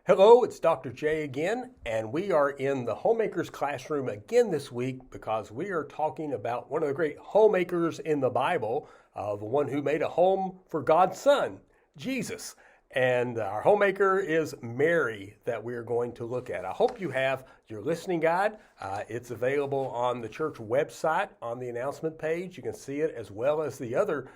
Hello, it's Dr. J again, and we are in the Homemaker's Classroom again this week because we are talking about one of the great homemakers in the Bible, the one who made a home for God's Son, Jesus. And our homemaker is Mary that we are going to look at. I hope you have your listening guide. It's available on the church website on the announcement page. You can see it as well as the other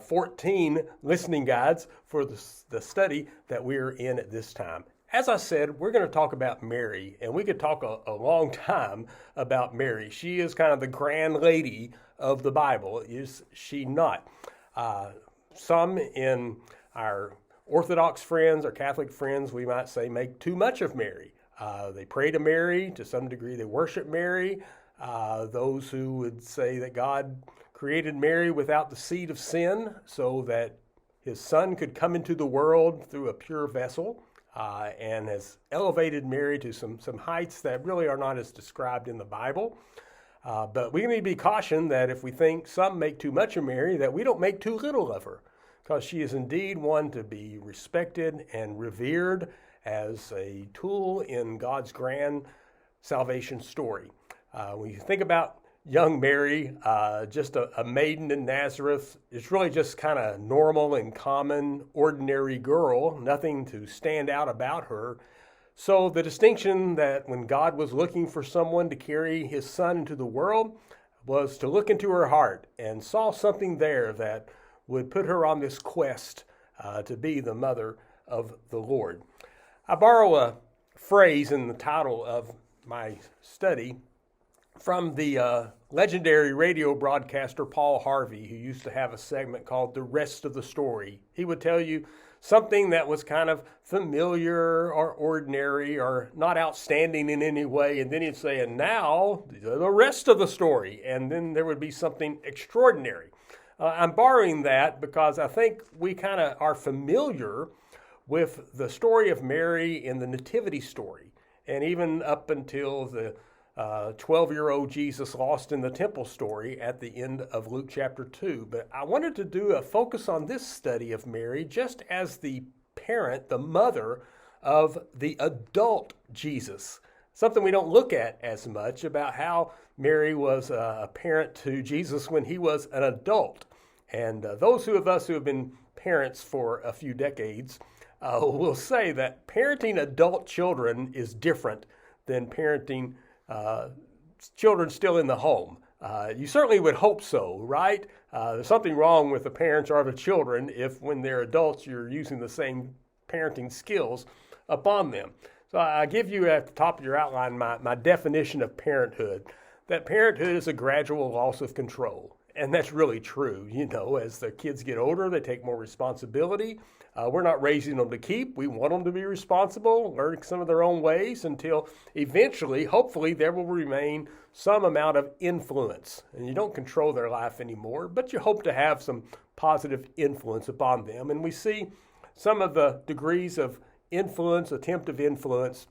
14 listening guides for the study that we're in at this time. As I said, we're going to talk about Mary, and we could talk a long time about Mary. She is kind of the grand lady of the Bible, is she not? Some in our Orthodox friends or Catholic friends, we might say, make too much of Mary. They pray to Mary. To some degree, they worship Mary. Those who would say that God created Mary without the seed of sin so that his son could come into the world through a pure vessel. And has elevated Mary to some heights that really are not as described in the Bible. But we need to be cautioned that if we think some make too much of Mary, that we don't make too little of her, because she is indeed one to be respected and revered as a tool in God's grand salvation story. When you think about young Mary, just a maiden in Nazareth, is really just kind of normal and common, ordinary girl, nothing to stand out about her. So the distinction that when God was looking for someone to carry his son into the world was to look into her heart and saw something there that would put her on this quest to be the mother of the Lord. I borrow a phrase in the title of my study from the legendary radio broadcaster Paul Harvey, who used to have a segment called The Rest of the Story. He would tell you something that was kind of familiar or ordinary or not outstanding in any way, and then he'd say, and now the rest of the story, and then there would be something extraordinary. I'm borrowing that because I think we kind of are familiar with the story of Mary in the Nativity story, and even up until the 12-year-old Jesus lost in the temple story at the end of Luke chapter 2. But I wanted to do a focus on this study of Mary just as the parent, the mother of the adult Jesus. Something we don't look at as much about how Mary was a parent to Jesus when he was an adult. And those of us who have been parents for a few decades will say that parenting adult children is different than parenting children still in the home. You certainly would hope so, right? There's something wrong with the parents or the children if when they're adults you're using the same parenting skills upon them. So I give you at the top of your outline my definition of parenthood. That parenthood is a gradual loss of control. And that's really true. You know, as the kids get older, they take more responsibility. We're not raising them to keep. We want them to be responsible, learn some of their own ways until eventually, hopefully, there will remain some amount of influence. And you don't control their life anymore, but you hope to have some positive influence upon them. And we see some of the degrees of influence, attempt of influence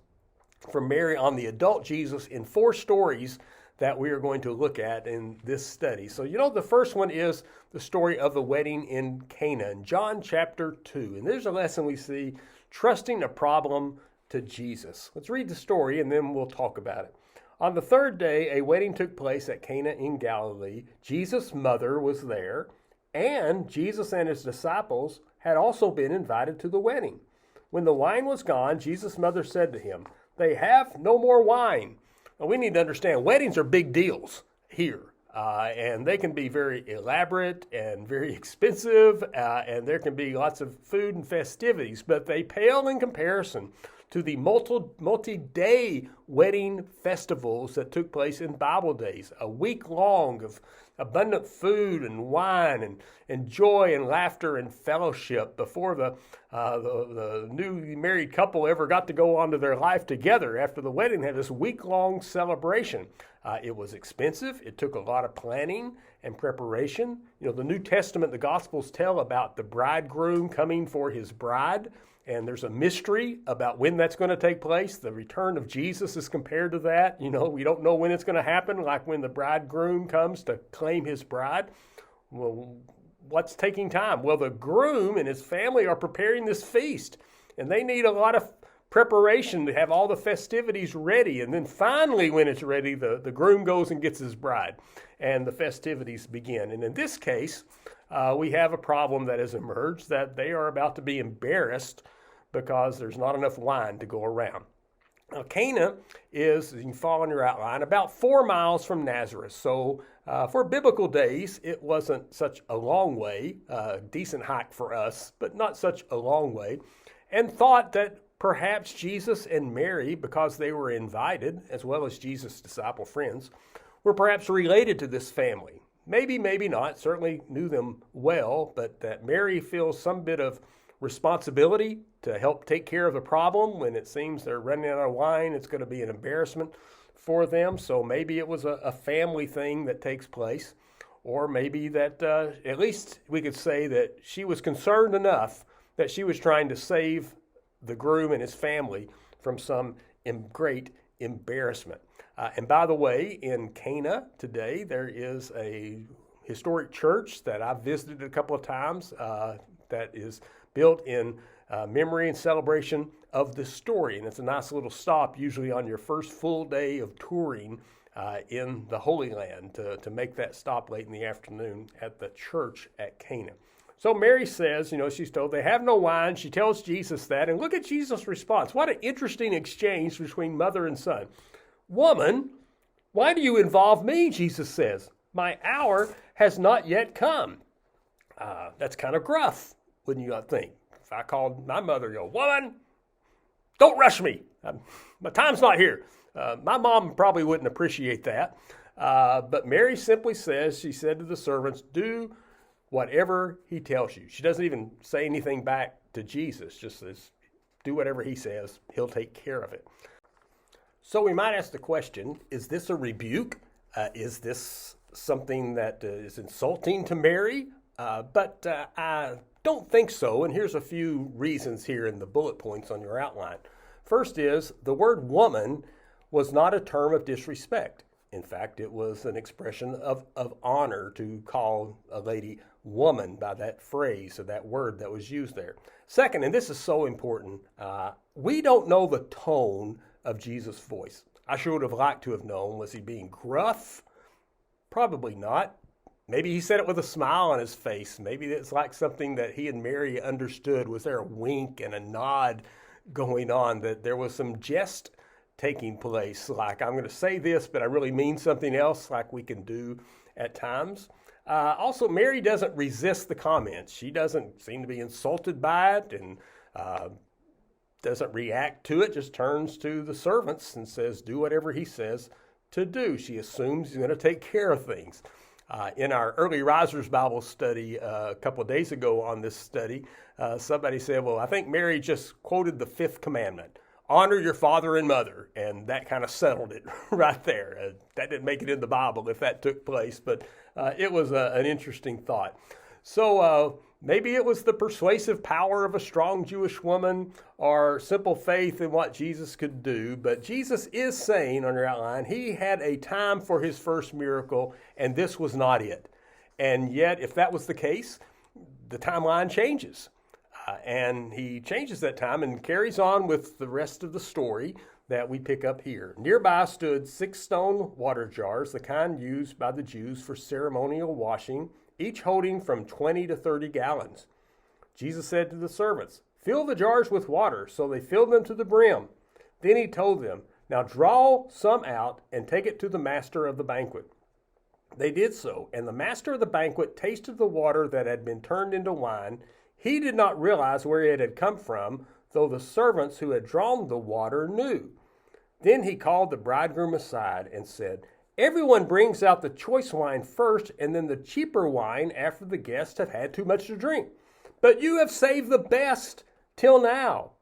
from Mary on the adult Jesus in 4 stories that we are going to look at in this study. So, the first one is the story of the wedding in Cana in John chapter 2. And there's a lesson we see, trusting a problem to Jesus. Let's read the story and then we'll talk about it. On the 3rd day, a wedding took place at Cana in Galilee. Jesus' mother was there, and Jesus and his disciples had also been invited to the wedding. When the wine was gone, Jesus' mother said to him, "They have no more wine." Well, we need to understand weddings are big deals here, and they can be very elaborate and very expensive, and there can be lots of food and festivities, but they pale in comparison to the multi-day wedding festivals that took place in Bible days, a week long of abundant food and wine and joy and laughter and fellowship before the new married couple ever got to go on to their life together. After the wedding, they had this week-long celebration. It was expensive. It took a lot of planning and preparation. The New Testament, the Gospels tell about the bridegroom coming for his bride, and there's a mystery about when that's going to take place. The return of Jesus is compared to that. We don't know when it's going to happen, like when the bridegroom comes to claim his bride. Well, what's taking time? Well, the groom and his family are preparing this feast, and they need a lot of preparation to have all the festivities ready. And then finally, when it's ready, the groom goes and gets his bride, and the festivities begin. And in this case, we have a problem that has emerged, that they are about to be embarrassed because there's not enough wine to go around. Now, Cana is, as you can follow in your outline, about 4 miles from Nazareth. So for biblical days, it wasn't such a long way, decent hike for us, but not such a long way, and thought that perhaps Jesus and Mary, because they were invited, as well as Jesus' disciple friends, were perhaps related to this family. Maybe, maybe not, certainly knew them well, but that Mary feels some bit of responsibility to help take care of the problem when it seems they're running out of wine. It's going to be an embarrassment for them. So maybe it was a family thing that takes place, or maybe that at least we could say that she was concerned enough that she was trying to save the groom and his family from some great embarrassment. And by the way, in Cana today, there is a historic church that I've visited a couple of times that is built in memory and celebration of this story. And it's a nice little stop, usually on your first full day of touring in the Holy Land, to make that stop late in the afternoon at the church at Cana. So Mary says, she's told they have no wine. She tells Jesus that. And look at Jesus' response. What an interesting exchange between mother and son. Woman, why do you involve me? Jesus says. My hour has not yet come. That's kind of gruff, wouldn't you think? If I called my mother, woman, don't rush me. My time's not here. My mom probably wouldn't appreciate that. But Mary simply says, she said to the servants, do whatever he tells you. She doesn't even say anything back to Jesus, just says, do whatever he says, he'll take care of it. So we might ask the question, is this a rebuke? Is this something that is insulting to Mary? But I don't think so, and here's a few reasons here in the bullet points on your outline. First is, the word woman was not a term of disrespect. In fact, it was an expression of honor to call a lady woman by that phrase or that word that was used there. Second, and this is so important, we don't know the tone of Jesus' voice. I sure would have liked to have known. Was he being gruff? Probably not. Maybe he said it with a smile on his face. Maybe it's like something that he and Mary understood. Was there a wink and a nod going on, that there was some jest taking place, like I'm going to say this, but I really mean something else, like we can do at times. Also, Mary doesn't resist the comments. She doesn't seem to be insulted by it and doesn't react to it, just turns to the servants and says, do whatever he says to do. She assumes he's going to take care of things. In our Early Risers Bible study a couple of days ago on this study, somebody said, well, I think Mary just quoted the 5th commandment. Honor your father and mother, and that kind of settled it right there. That didn't make it in the Bible if that took place, but it was an interesting thought. So maybe it was the persuasive power of a strong Jewish woman or simple faith in what Jesus could do, but Jesus is saying on your outline, he had a time for his first miracle, and this was not it. And yet, if that was the case, the timeline changes. And he changes that time and carries on with the rest of the story that we pick up here. Nearby stood 6 stone water jars, the kind used by the Jews for ceremonial washing, each holding from 20 to 30 gallons. Jesus said to the servants, fill the jars with water. So they filled them to the brim. Then he told them, now draw some out and take it to the master of the banquet. They did so, and the master of the banquet tasted the water that had been turned into wine. He did not realize where it had come from, though the servants who had drawn the water knew. Then he called the bridegroom aside and said, everyone brings out the choice wine first, and then the cheaper wine after the guests have had too much to drink. But you have saved the best till now.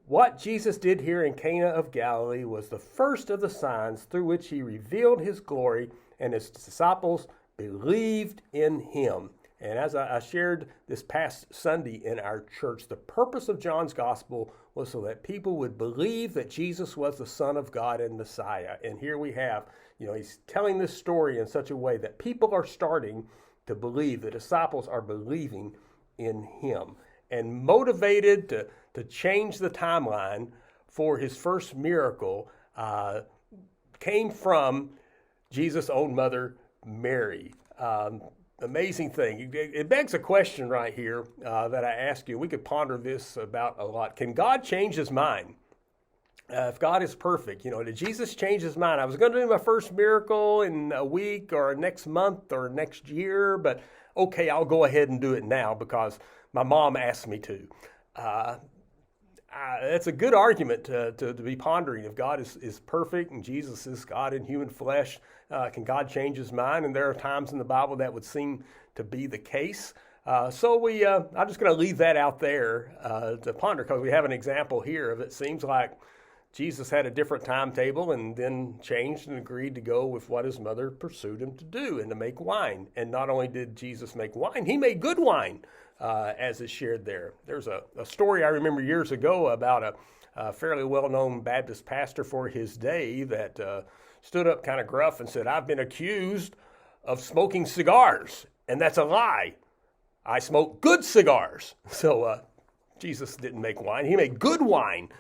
What Jesus did here in Cana of Galilee was the first of the signs through which he revealed his glory, and his disciples believed in him. And as I shared this past Sunday in our church, the purpose of John's gospel was so that people would believe that Jesus was the Son of God and Messiah. And here we have, he's telling this story in such a way that people are starting to believe, the disciples are believing in him. and motivated to change the timeline for his first miracle came from Jesus' own mother, Mary. Amazing thing. It begs a question right here that I ask you. We could ponder this about a lot. Can God change his mind? If God is perfect, did Jesus change his mind? I was going to do my first miracle in a week or next month or next year, but okay, I'll go ahead and do it now because my mom asked me to. That's a good argument to be pondering. If God is perfect and Jesus is God in human flesh, can God change his mind? And there are times in the Bible that would seem to be the case. I'm just going to leave that out there to ponder because we have an example here of it seems like Jesus had a different timetable and then changed and agreed to go with what his mother pursued him to do and to make wine. And not only did Jesus make wine, he made good wine, as is shared there. There's a story I remember years ago about a fairly well-known Baptist pastor for his day that stood up kind of gruff and said, "I've been accused of smoking cigars, and that's a lie. I smoke good cigars." So Jesus didn't make wine. He made good wine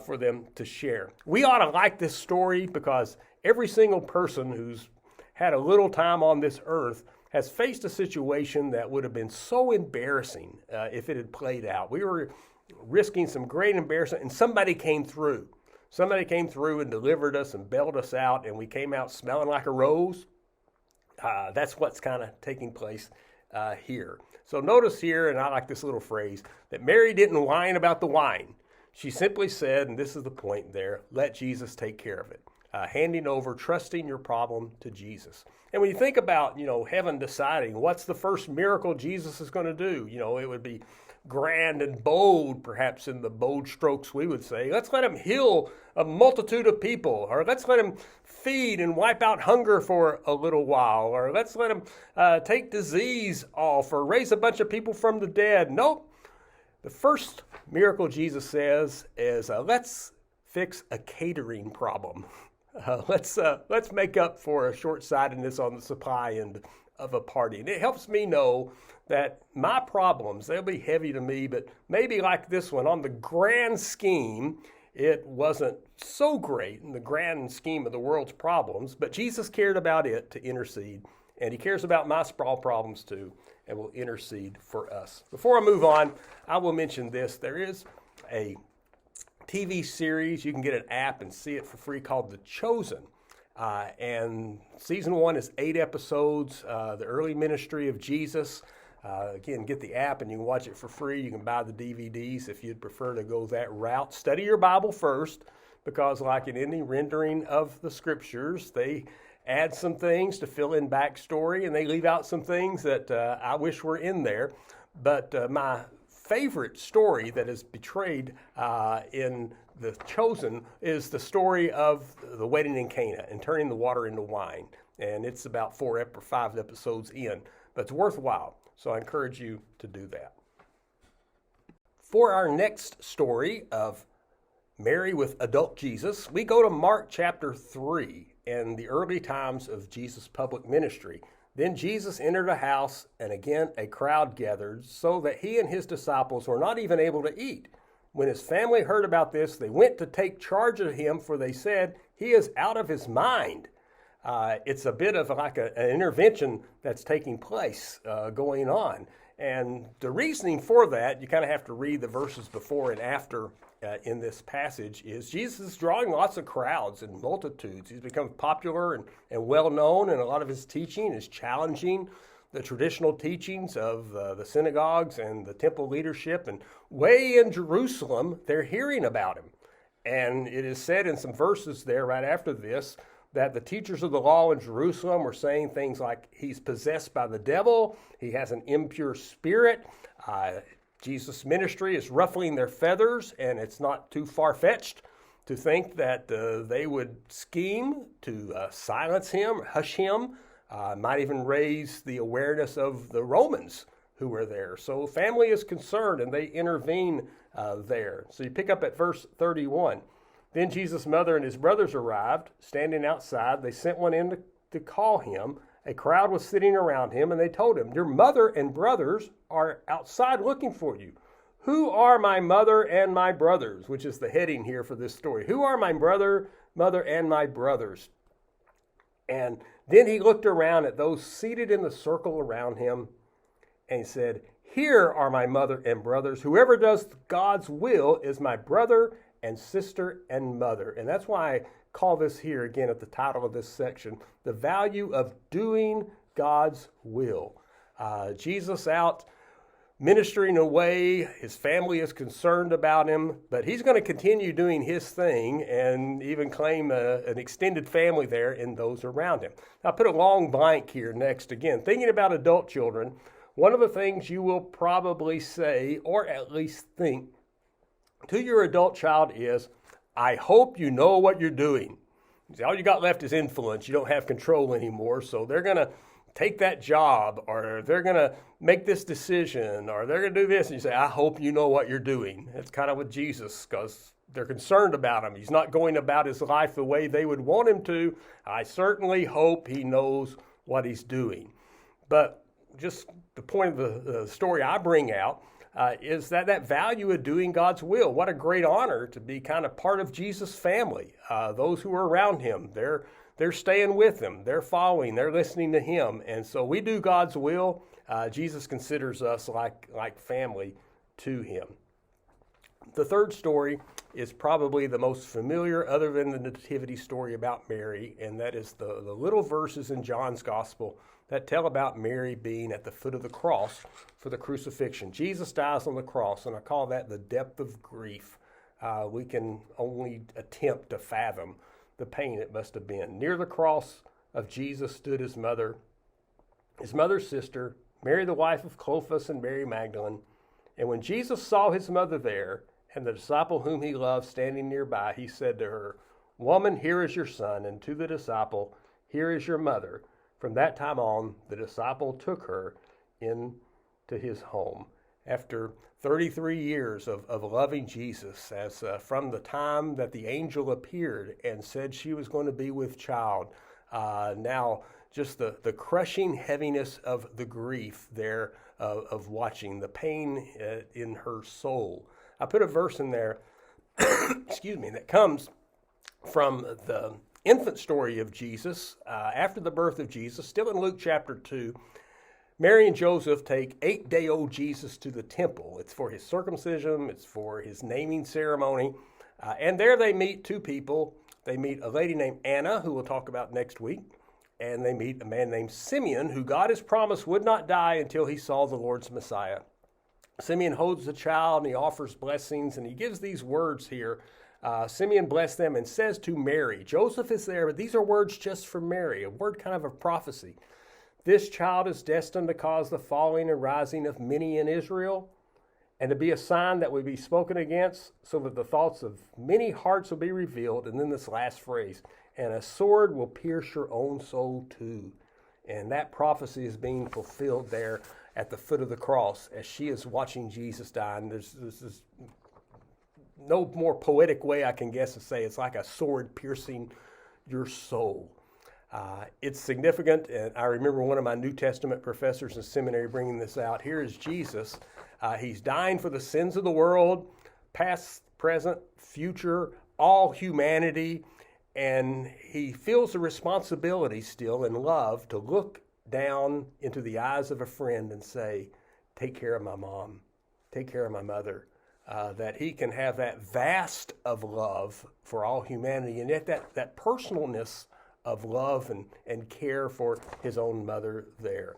for them to share. We ought to like this story because every single person who's had a little time on this earth has faced a situation that would have been so embarrassing if it had played out. We were risking some great embarrassment, and somebody came through. Somebody came through and delivered us and bailed us out, and we came out smelling like a rose. That's what's kind of taking place here. So notice here, and I like this little phrase, that Mary didn't whine about the wine. She simply said, and this is the point there, let Jesus take care of it. Handing over, trusting your problem to Jesus. And when you think about, heaven deciding what's the first miracle Jesus is going to do, it would be grand and bold, perhaps in the bold strokes we would say. Let's let him heal a multitude of people, or let's let him feed and wipe out hunger for a little while, or let's let him take disease off, or raise a bunch of people from the dead. Nope. The first miracle Jesus says is, let's fix a catering problem. Let's make up for a short-sightedness on the supply end of a party. And it helps me know that my problems, they'll be heavy to me, but maybe like this one, on the grand scheme, it wasn't so great in the grand scheme of the world's problems, but Jesus cared about it to intercede, and he cares about my small problems too, and will intercede for us. Before I move on, I will mention this. There is a TV series, you can get an app and see it for free, called The Chosen. And season 1 is 8 episodes, the early ministry of Jesus. Again, get the app and you can watch it for free. You can buy the DVDs if you'd prefer to go that route. Study your Bible first, because like in any rendering of the scriptures, they add some things to fill in backstory, and they leave out some things that I wish were in there. But my favorite story that is portrayed in The Chosen is the story of the wedding in Cana and turning the water into wine. And it's about 4 or 5 episodes in, but it's worthwhile. So I encourage you to do that. For our next story of Mary with adult Jesus, we go to Mark chapter 3 and the early times of Jesus' public ministry. Then Jesus entered a house, and again a crowd gathered, so that he and his disciples were not even able to eat. When his family heard about this, they went to take charge of him, for they said, he is out of his mind. It's a bit of like an intervention that's taking place going on. And the reasoning for that, you kind of have to read the verses before and after in this passage, is Jesus is drawing lots of crowds and multitudes. He's become popular and well-known, and a lot of his teaching is challenging the traditional teachings of the synagogues and the temple leadership. And way in Jerusalem, they're hearing about him. And it is said in some verses there right after this that the teachers of the law in Jerusalem were saying things like he's possessed by the devil, he has an impure spirit, Jesus' ministry is ruffling their feathers, and it's not too far-fetched to think that they would scheme to silence him, hush him, might even raise the awareness of the Romans who were there. So family is concerned, and they intervene there. So you pick up at verse 31. Then Jesus' mother and his brothers arrived, standing outside. They sent one in to call him. A crowd was sitting around him, and they told him, your mother and brothers are outside looking for you. Who are my mother and my brothers? Which is the heading here for this story. Who are my mother, and my brothers? And then he looked around at those seated in the circle around him and he said, here are my mother and brothers. Whoever does God's will is my brother and sister and mother. And that's why I call this here again at the title of this section, the value of doing God's will. Jesus out ministering away, his family is concerned about him, but he's going to continue doing his thing and even claim an extended family there in those around him. Now, I put a long blank here next again. Thinking about adult children, one of the things you will probably say, or at least think, to your adult child is, I hope you know what you're doing. See, all you got left is influence. You don't have control anymore, so they're going to take that job, or they're going to make this decision, or they're going to do this, and you say, I hope you know what you're doing. It's kind of with Jesus, because they're concerned about him. He's not going about his life the way they would want him to. I certainly hope he knows what he's doing. But just the point of the story I bring out is that value of doing God's will. What a great honor to be kind of part of Jesus' family. Those who are around him, they're staying with him. They're following. They're listening to him. And so we do God's will. Jesus considers us like family to him. The third story is probably the most familiar other than the nativity story about Mary, and that is the little verses in John's gospel that tell about Mary being at the foot of the cross for the crucifixion. Jesus dies on the cross, and I call that the depth of grief. We can only attempt to fathom the pain it must have been. Near the cross of Jesus stood his mother's sister, Mary the wife of Clopas and Mary Magdalene. And when Jesus saw his mother there and the disciple whom he loved standing nearby, he said to her, Woman, here is your son, and to the disciple, here is your mother. From that time on, the disciple took her into his home. After 33 years of loving Jesus, as from the time that the angel appeared and said she was going to be with child, now just the crushing heaviness of the grief there of watching, the pain in her soul. I put a verse in there, excuse me, that comes from the infant story of Jesus, after the birth of Jesus, still in Luke chapter 2. Mary and Joseph take 8-day-old Jesus to the temple. It's for his circumcision, it's for his naming ceremony, and there they meet two people. They meet a lady named Anna, who we'll talk about next week, and they meet a man named Simeon, who God has promised would not die until he saw the Lord's Messiah. Simeon holds the child, and he offers blessings, and he gives these words here. Simeon blessed them and says to Mary, Joseph is there, but these are words just for Mary, a word kind of a prophecy. This child is destined to cause the falling and rising of many in Israel, and to be a sign that will be spoken against, so that the thoughts of many hearts will be revealed. And then this last phrase, and a sword will pierce your own soul too. And that prophecy is being fulfilled there at the foot of the cross as she is watching Jesus die. And there's no more poetic way I can guess to say it's like a sword piercing your soul. It's significant, and I remember one of my New Testament professors in seminary bringing this out. Here is Jesus. He's dying for the sins of the world, past, present, future, all humanity, and he feels the responsibility still in love to look down into the eyes of a friend and say, take care of my mom, take care of my mother. That he can have that vast of love for all humanity, and yet that personalness of love and care for his own mother there.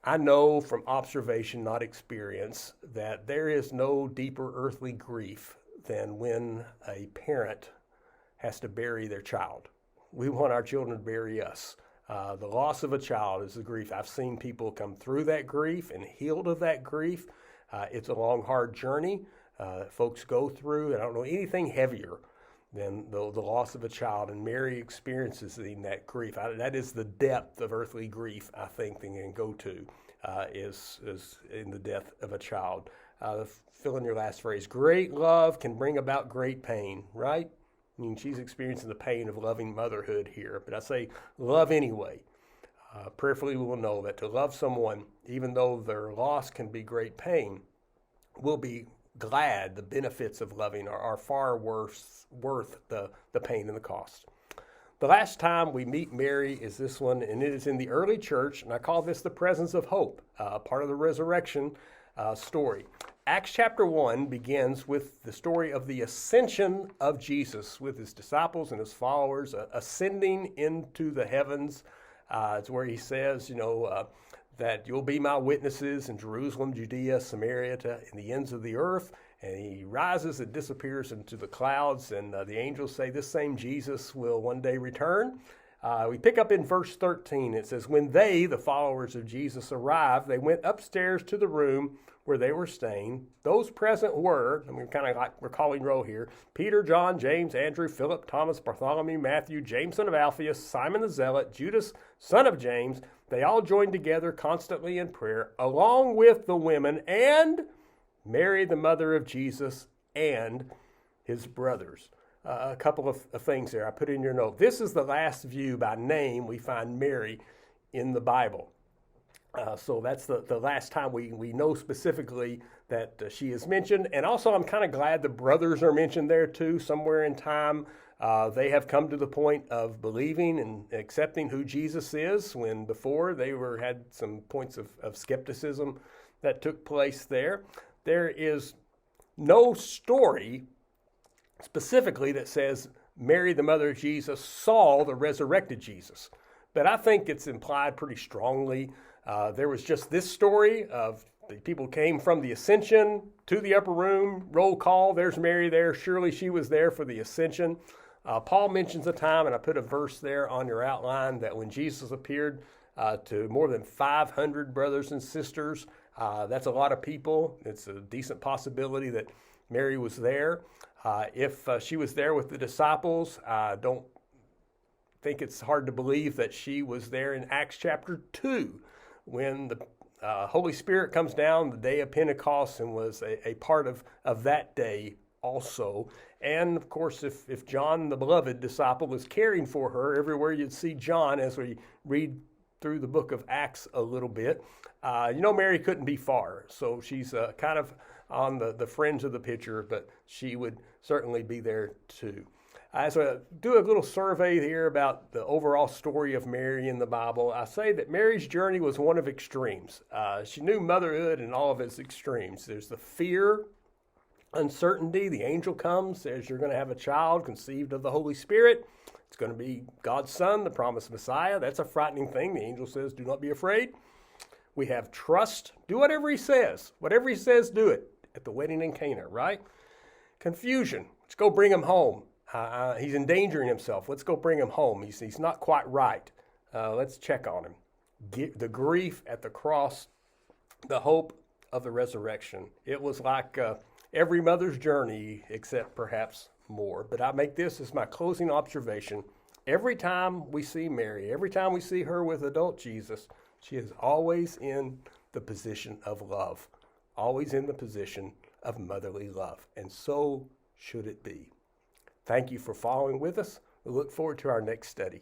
I know from observation, not experience, that there is no deeper earthly grief than when a parent has to bury their child. We want our children to bury us. The loss of a child is the grief. I've seen people come through that grief and healed of that grief. It's a long, hard journey folks go through. I don't know anything heavier than the loss of a child, and Mary experiences in that grief. That is the depth of earthly grief, I think, they can go to, is in the death of a child. Fill in your last phrase. Great love can bring about great pain, right? I mean, she's experiencing the pain of loving motherhood here, but I say love anyway. Prayerfully we will know that to love someone, even though their loss can be great pain, we'll be glad the benefits of loving are far worth the pain and the cost. The last time we meet Mary is this one, and it is in the early church, and I call this the presence of hope, part of the resurrection story. Acts chapter 1 begins with the story of the ascension of Jesus with his disciples and his followers ascending into the heavens. It's where he says, that you'll be my witnesses in Jerusalem, Judea, Samaria, and the ends of the earth. And he rises and disappears into the clouds, and the angels say this same Jesus will one day return. We pick up in verse 13. It says, when they, the followers of Jesus, arrived, they went upstairs to the room where they were staying. Those present were, kind of like we're calling roll here, Peter, John, James, Andrew, Philip, Thomas, Bartholomew, Matthew, James, son of Alphaeus, Simon the Zealot, Judas, son of James. They all joined together constantly in prayer, along with the women and Mary, the mother of Jesus, and his brothers. A couple of things there I put in your note. This is the last view by name we find Mary in the Bible. So that's the last time we know specifically that she is mentioned. And also I'm kind of glad the brothers are mentioned there too. Somewhere in time they have come to the point of believing and accepting who Jesus is, when before they had some points of skepticism that took place there. There is no story specifically that says Mary, the mother of Jesus, saw the resurrected Jesus. But I think it's implied pretty strongly. There was just this story of the people came from the ascension to the upper room, roll call, there's Mary there. Surely she was there for the ascension. Paul mentions a time, and I put a verse there on your outline, that when Jesus appeared to more than 500 brothers and sisters, that's a lot of people. It's a decent possibility that Mary was there. If she was there with the disciples, I don't think it's hard to believe that she was there in Acts chapter 2 when the Holy Spirit comes down the day of Pentecost and was a part of that day also. And of course, if John, the beloved disciple, was caring for her, everywhere you'd see John as we read through the book of Acts a little bit. Mary couldn't be far, so she's kind of on the fringe of the picture, but she would certainly be there too. As I do a little survey here about the overall story of Mary in the Bible, I say that Mary's journey was one of extremes. She knew motherhood in all of its extremes. There's the fear, uncertainty. The angel comes, says you're going to have a child conceived of the Holy Spirit. It's going to be God's son, the promised Messiah. That's a frightening thing. The angel says, do not be afraid. We have trust. Do whatever he says. Whatever he says, do it. At the wedding in Cana, right? Confusion. Let's go bring him home. He's endangering himself. Let's go bring him home. He's not quite right. Let's check on him. The grief at the cross, the hope of the resurrection. It was like every mother's journey, except perhaps more. But I make this as my closing observation. Every time we see Mary, every time we see her with adult Jesus, she is always in the position of love, always in the position of motherly love. And so should it be. Thank you for following with us. We look forward to our next study.